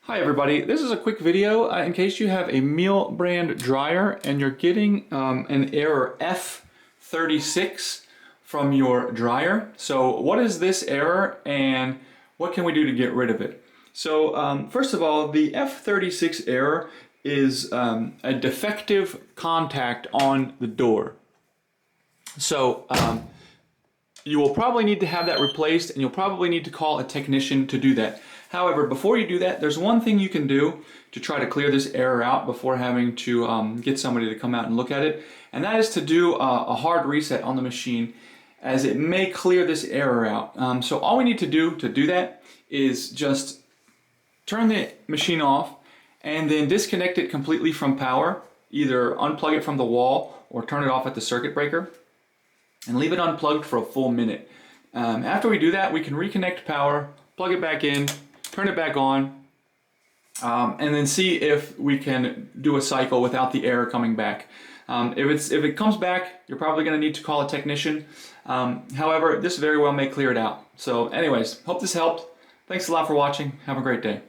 Hi everybody, this is a quick video in case you have a Miele brand dryer and you're getting an error F36 from your dryer. So what is this error and what can we do to get rid of it? So first of all, the F36 error is a defective contact on the door. So you will probably need to have that replaced and you'll probably need to call a technician to do that. However, before you do that, there's one thing you can do to try to clear this error out before having to get somebody to come out and look at it, and that is to do a hard reset on the machine, as it may clear this error out. So all we need to do that is just turn the machine off and then disconnect it completely from power, either unplug it from the wall or turn it off at the circuit breaker, and leave it unplugged for a full minute. After we do that, we can reconnect power, plug it back in, turn it back on, and then see if we can do a cycle without the error coming back. If it comes back, you're probably going to need to call a technician. However, this very well may clear it out. So anyways, hope this helped. Thanks a lot for watching. Have a great day.